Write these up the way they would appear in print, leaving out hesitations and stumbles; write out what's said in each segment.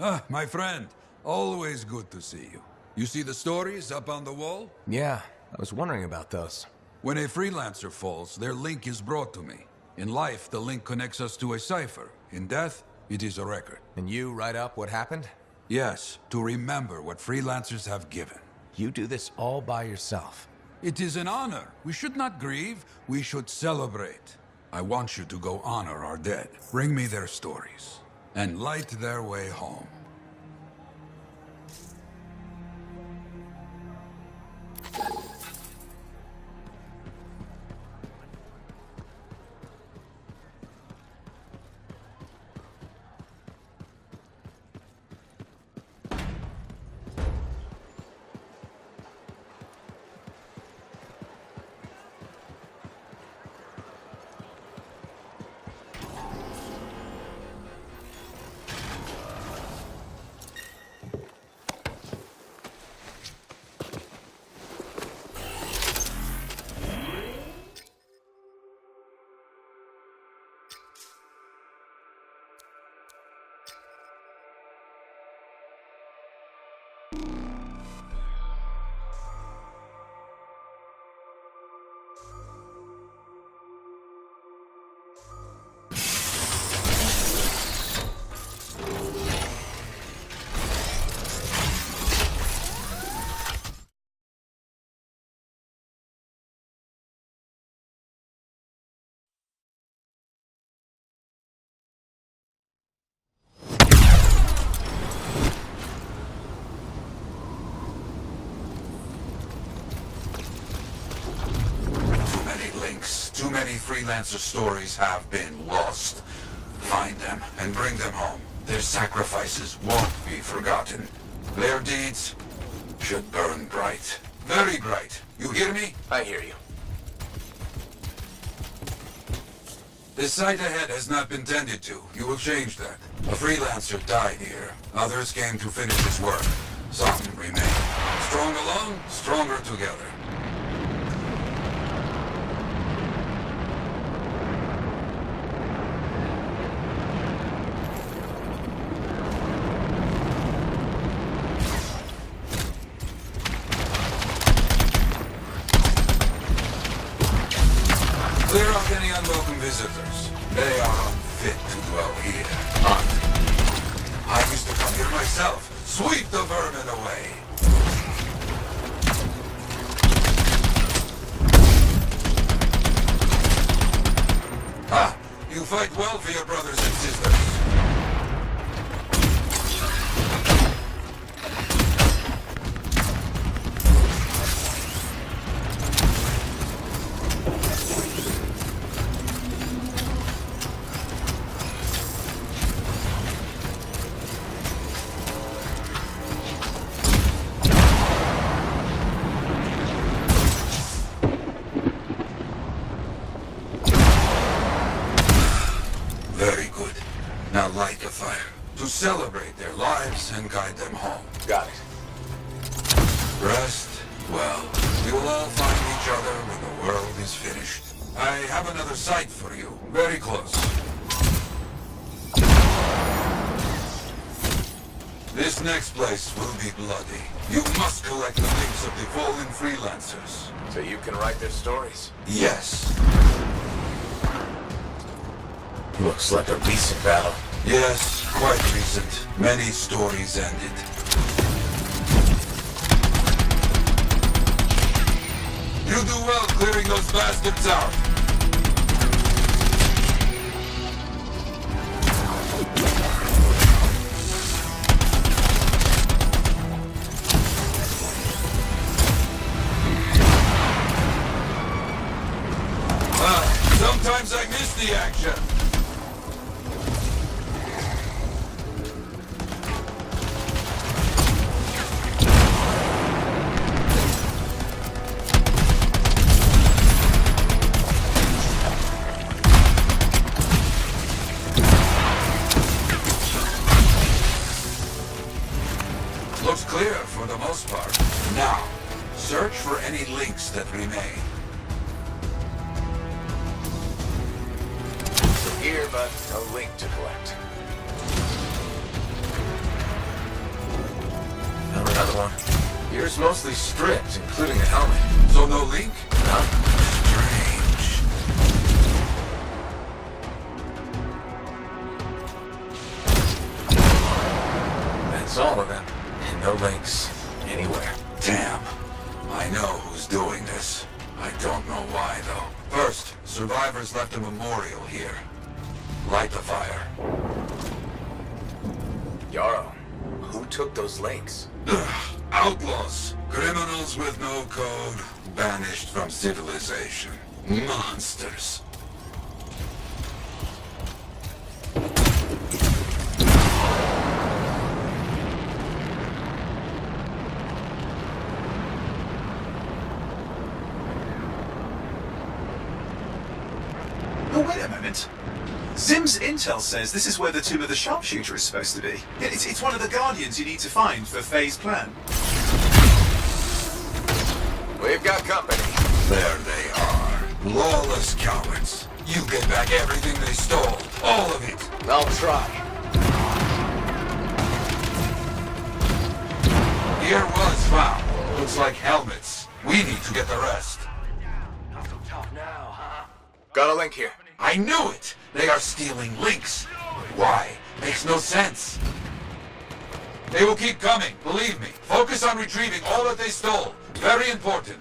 Ah, my friend. Always good to see you. You see the stories up on the wall? Yeah, I was wondering about those. When a freelancer falls, their link is brought to me. In life, the link connects us to a cipher. In death, it is a record. And you write up what happened? Yes, to remember what freelancers have given. You do this all by yourself. It is an honor. We should not grieve, we should celebrate. I want you to go honor our dead. Bring me their stories, and light their way home. Too many freelancer stories have been lost. Find them and bring them home. Their sacrifices won't be forgotten. Their deeds should burn bright. Very bright. You hear me? I hear you. The site ahead has not been tended to. You will change that. A freelancer died here. Others came to finish his work. Some remain. Strong alone, stronger together. Clear out any unwelcome visitors. They are unfit to dwell here. I used to come here myself. Sweep the vermin away. Ah, you fight well for your brothers and sisters. Very good. Now light a fire to celebrate their lives and guide them home. Got it. Rest well. We will all find each other when the world is finished. I have another site for you, very close. This next place will be bloody. You must collect the names of the fallen freelancers. So you can write their stories? Yes. Looks like a recent battle. Yes, quite recent. Many stories ended. You do well clearing those bastards out. Sometimes I miss the action. Looks clear for the most part. Now, search for any links that remain. Here, but no link to collect. another one. Yours mostly stripped, including the helmet. So no link? Huh? Strange. That's all of them. And no links anywhere. Damn. I know who's doing this. I don't know why, though. First, survivors left a memorial here. Light the fire. Yarrow, who took those links? Ugh. Outlaws. Criminals with no code. Banished from civilization. Monsters. Oh, wait a moment. Zim's intel says this is where the tomb of the sharpshooter is supposed to be. It's one of the guardians you need to find for Faye's plan. We've got company. There they are. Lawless cowards. You get back everything they stole. All of it. I'll try. Gear was found. Looks like helmets. We need to get the rest. Not so tough now, huh? Got a link here. I knew it! They are stealing links. Why? Makes no sense. They will keep coming, believe me. Focus on retrieving all that they stole. Very important.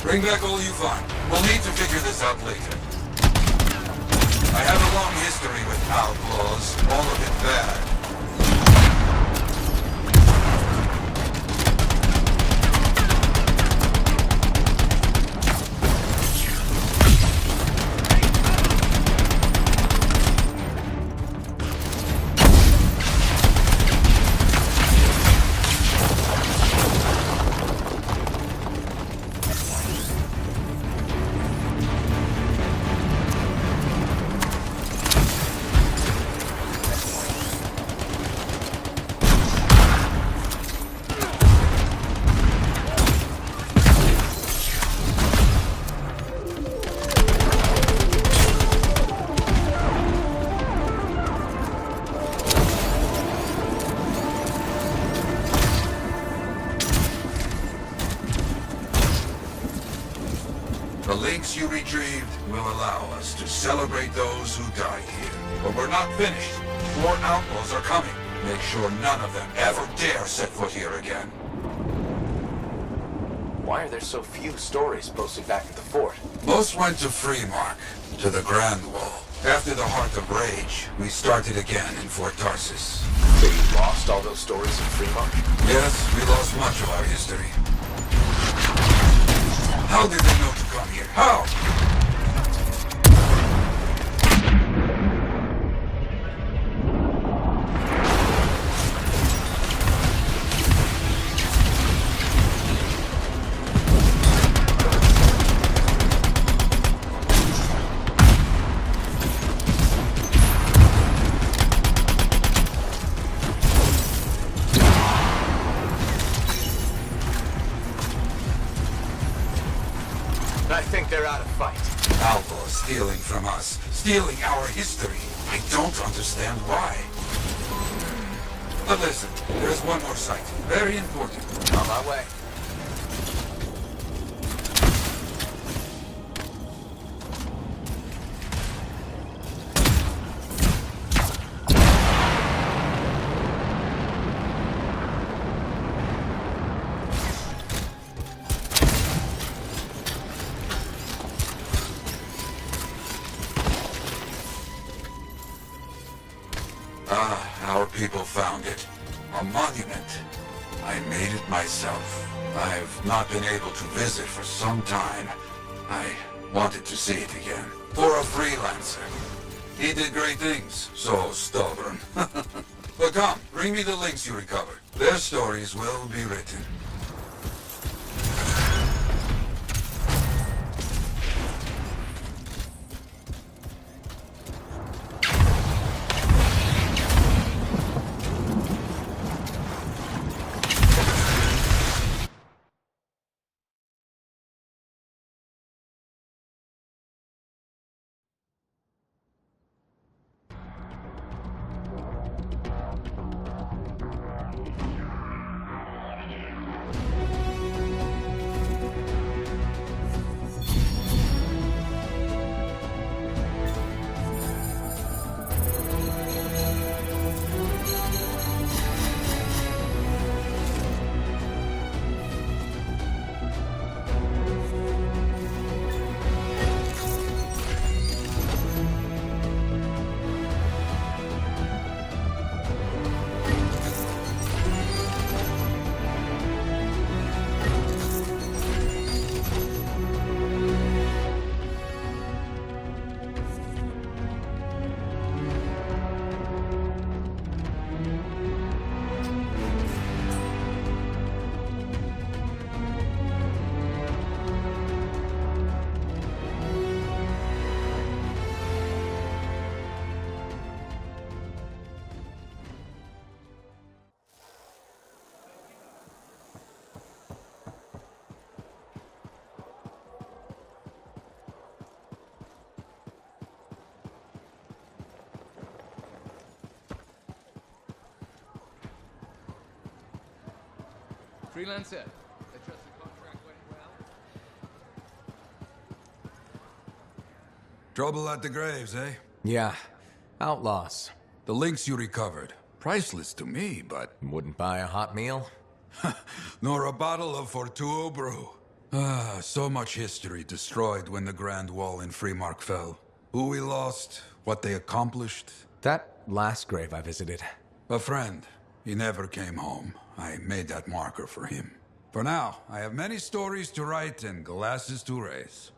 Bring back all you find. We'll need to figure this out later. I have a long history with outlaws, all of it bad. The links you retrieved will allow us to celebrate those who died here. But we're not finished. More outlaws are coming. Make sure none of them ever dare set foot here again. Why are there so few stories posted back at the fort? Most went to Freemark, to the Grand Wall. After the Heart of Rage, we started again in Fort Tarsus. So you lost all those stories in Freemark? Yes, we lost much of our history. How did they know to come here? How? I think they're out of fight. Outlaws stealing from us, stealing our history. I don't understand why. But listen, there's one more site. Very important. On my way. Our people found it. A monument. I made it myself. I've not been able to visit for some time. I wanted to see it again. For a freelancer. He did great things. So stubborn. But come, bring me the links you recovered. Their stories will be written. Freelancer, I trust the contract went well? Trouble at the graves, eh? Yeah. Outlaws. The links you recovered. Priceless to me, but... Wouldn't buy a hot meal? nor a bottle of Fortuo brew. Ah, so much history destroyed when the Grand Wall in Freemark fell. Who we lost, what they accomplished. That last grave I visited. A friend. He never came home. I made that marker for him. For now, I have many stories to write and glasses to raise.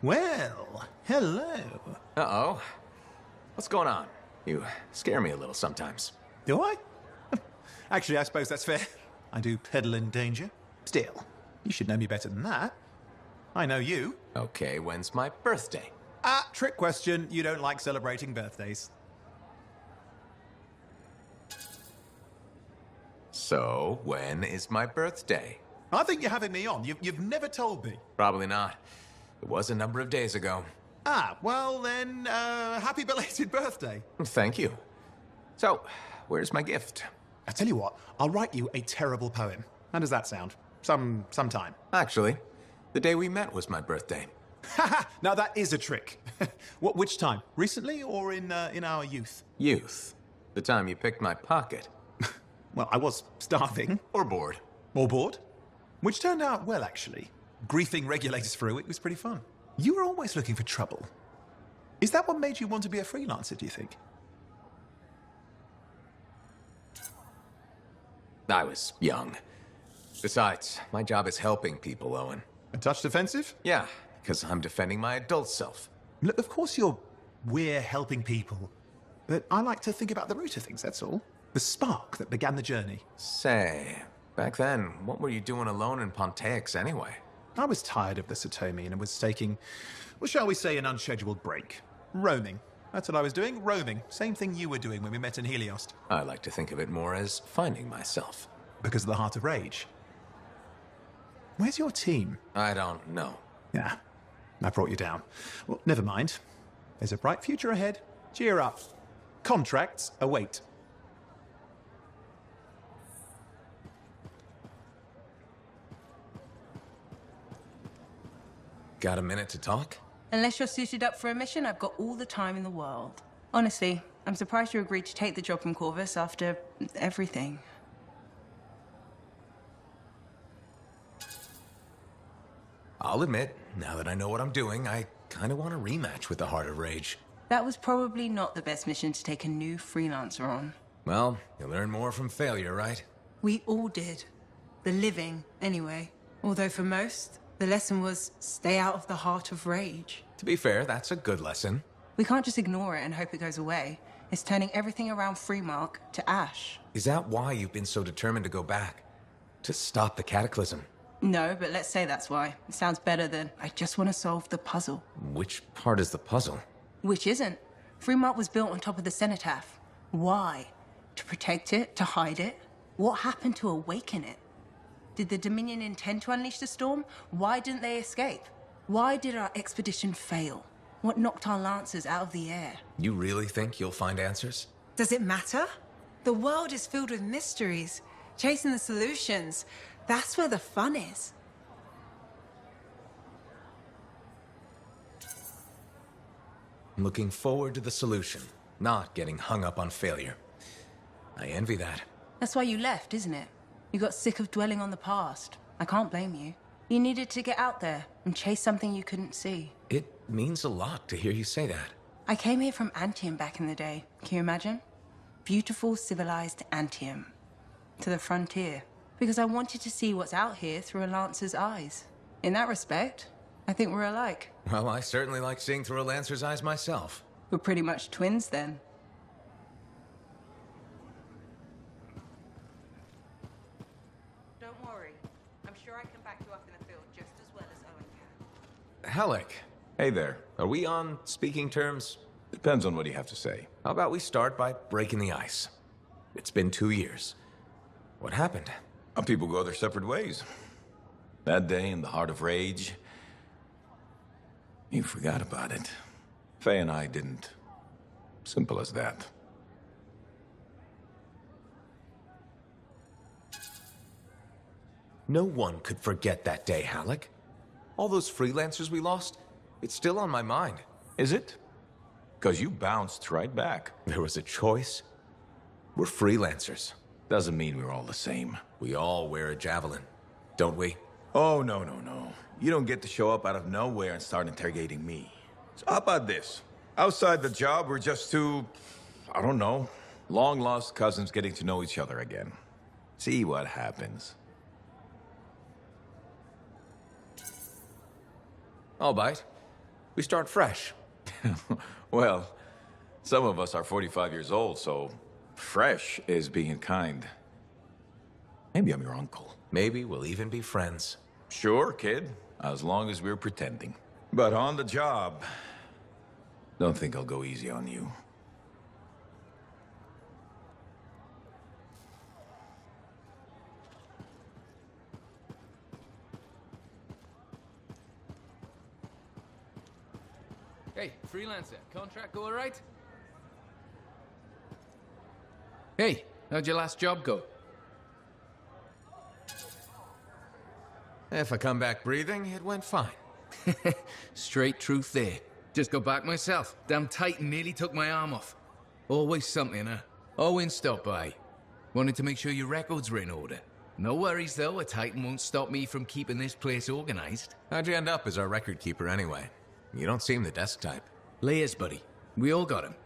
Well, hello. Uh-oh. What's going on? You scare me a little sometimes. Do I? Actually, I suppose that's fair. I do peddle in danger. Still, you should know me better than that. I know you. Okay, when's my birthday? Ah, trick question. You don't like celebrating birthdays. So, when is my birthday? I think you're having me on. You've never told me. Probably not. It was a number of days ago. Ah, well then, happy belated birthday. Thank you. So, where's my gift? I tell you what, I'll write you a terrible poem. How does that sound? Sometime. Actually, the day we met was my birthday. Haha, now that is a trick. Which time? Recently or in our youth? Youth. The time you picked my pocket. Well, I was starving. Or bored. Or bored. Which turned out well, actually. Griefing regulators for a week was pretty fun. You were always looking for trouble. Is that what made you want to be a freelancer, do you think? I was young. Besides, my job is helping people, Owen. A touch defensive? Yeah, because I'm defending my adult self. Look, of course we're helping people. But I like to think about the root of things, that's all. The spark that began the journey. Say, back then, what were you doing alone in Pontiacs anyway? I was tired of the Satomi and was taking, well, shall we say, an unscheduled break. Roaming. That's what I was doing, roaming. Same thing you were doing when we met in Heliost. I like to think of it more as finding myself. Because of the Heart of Rage. Where's your team? I don't know. Yeah, I brought you down. Well, never mind. There's a bright future ahead. Cheer up. Contracts await. Got a minute to talk? Unless you're suited up for a mission, I've got all the time in the world. Honestly, I'm surprised you agreed to take the job from Corvus after everything. I'll admit, now that I know what I'm doing, I kind of want a rematch with the Heart of Rage. That was probably not the best mission to take a new freelancer on. Well, you learn more from failure, right? We all did. The living, anyway. Although for most, the lesson was stay out of the Heart of Rage. To be fair, that's a good lesson. We can't just ignore it and hope it goes away. It's turning everything around Freemark to ash. Is that why you've been so determined to go back? To stop the cataclysm? No, but let's say that's why. It sounds better than I just want to solve the puzzle. Which part is the puzzle? Which isn't. Freemark was built on top of the cenotaph. Why? To protect it? To hide it? What happened to awaken it? Did the Dominion intend to unleash the storm? Why didn't they escape? Why did our expedition fail? What knocked our lancers out of the air? You really think you'll find answers? Does it matter? The world is filled with mysteries. Chasing the solutions, that's where the fun is. I'm looking forward to the solution, not getting hung up on failure. I envy that. That's why you left, isn't it? You got sick of dwelling on the past. I can't blame you. You needed to get out there and chase something you couldn't see. It means a lot to hear you say that. I came here from Anthem back in the day. Can you imagine? Beautiful, civilized Anthem. To the frontier. Because I wanted to see what's out here through a Lancer's eyes. In that respect, I think we're alike. Well, I certainly like seeing through a Lancer's eyes myself. We're pretty much twins then. Don't worry. I'm sure I can back you up in the field just as well as Owen can. Halleck. Hey there. Are we on speaking terms? Depends on what you have to say. How about we start by breaking the ice? It's been 2 years. What happened? People go their separate ways. That day in the Heart of Rage, you forgot about it. Faye and I didn't. Simple as that. No one could forget that day, Halleck. All those freelancers we lost, it's still on my mind. Is it? Because you bounced right back. There was a choice. We're freelancers. Doesn't mean we're all the same. We all wear a javelin, don't we? Oh, no. You don't get to show up out of nowhere and start interrogating me. So how about this? Outside the job, we're just two, I don't know, long-lost cousins getting to know each other again. See what happens. I'll bite. We start fresh. Well, some of us are 45 years old, so fresh is being kind. Maybe I'm your uncle. Maybe we'll even be friends. Sure, kid, as long as we're pretending. But on the job, don't think I'll go easy on you. Hey, freelancer, contract go alright? Hey, how'd your last job go? If I come back breathing, it went fine. Straight truth there. Just got back myself. Damn Titan nearly took my arm off. Always something, huh? Owen stopped by. Wanted to make sure your records were in order. No worries though, a Titan won't stop me from keeping this place organized. How'd you end up as our record keeper anyway? You don't seem the desk type. Layers, buddy. We all got him.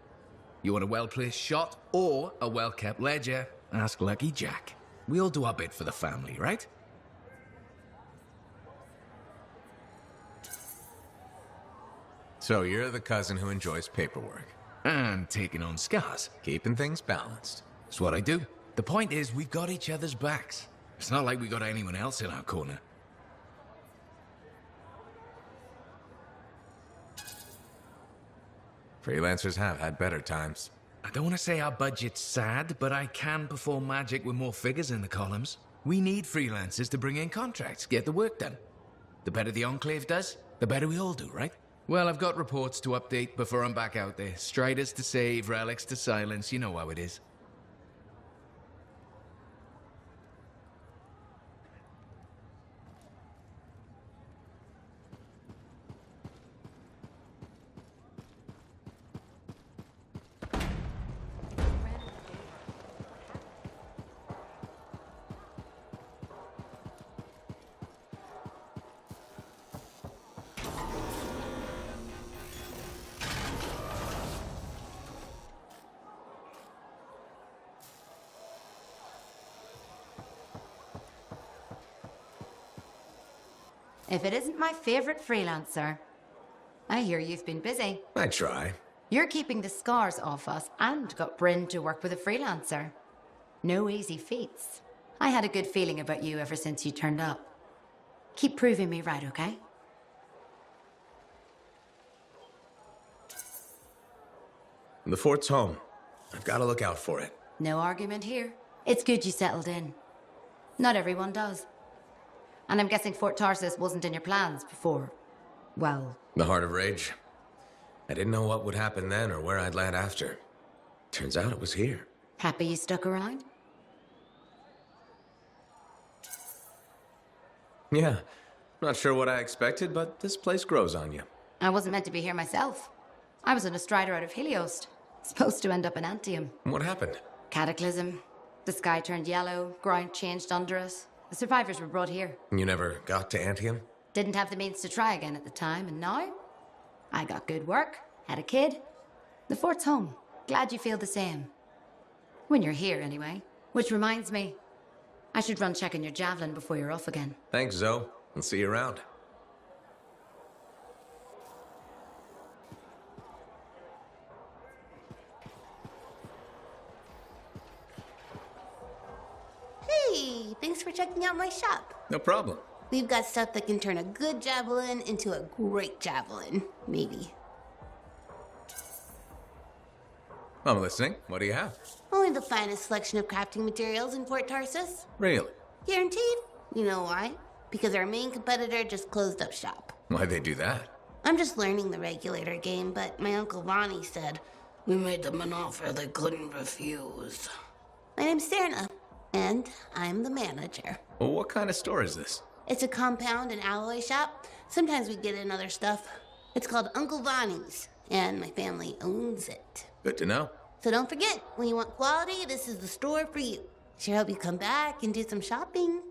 You want a well-placed shot or a well-kept ledger? Ask Lucky Jack. We all do our bit for the family, right? So you're the cousin who enjoys paperwork. And taking on scars. Keeping things balanced. That's what I do. The point is, we've got each other's backs. It's not like we got anyone else in our corner. Freelancers have had better times. I don't want to say our budget's sad, but I can perform magic with more figures in the columns. We need freelancers to bring in contracts, get the work done. The better the Enclave does, the better we all do, right? Well, I've got reports to update before I'm back out there. Striders to save, relics to silence, you know how it is. If it isn't my favorite freelancer. I hear you've been busy. I try. You're keeping the scars off us and got Bryn to work with a freelancer. No easy feats. I had a good feeling about you ever since you turned up. Keep proving me right, okay? The fort's home. I've got to look out for it. No argument here. It's good you settled in. Not everyone does. And I'm guessing Fort Tarsus wasn't in your plans before, well... The Heart of Rage. I didn't know what would happen then or where I'd land after. Turns out it was here. Happy you stuck around? Yeah. Not sure what I expected, but this place grows on you. I wasn't meant to be here myself. I was on a strider out of Heliost. Supposed to end up in Anthem. What happened? Cataclysm. The sky turned yellow, ground changed under us. The survivors were brought here. You never got to Anthem? Didn't have the means to try again at the time, and now? I got good work, had a kid. The fort's home. Glad you feel the same. When you're here, anyway. Which reminds me, I should run checking your javelin before you're off again. Thanks, Zoe. I'll see you around. Hey, thanks for checking out my shop. No problem. We've got stuff that can turn a good javelin into a great javelin, maybe. I'm listening. What do you have? Only the finest selection of crafting materials in Fort Tarsus. Really? Guaranteed. You know why? Because our main competitor just closed up shop. Why'd they do that? I'm just learning the regulator game, but my Uncle Ronnie said, we made them an offer they couldn't refuse. My name's Serna, and I'm the manager. Well, what kind of store is this? It's a compound and alloy shop. Sometimes we get in other stuff. It's called Uncle Vonnie's, and my family owns it. Good to know. So don't forget, when you want quality, this is the store for you. Sure hope you come back and do some shopping.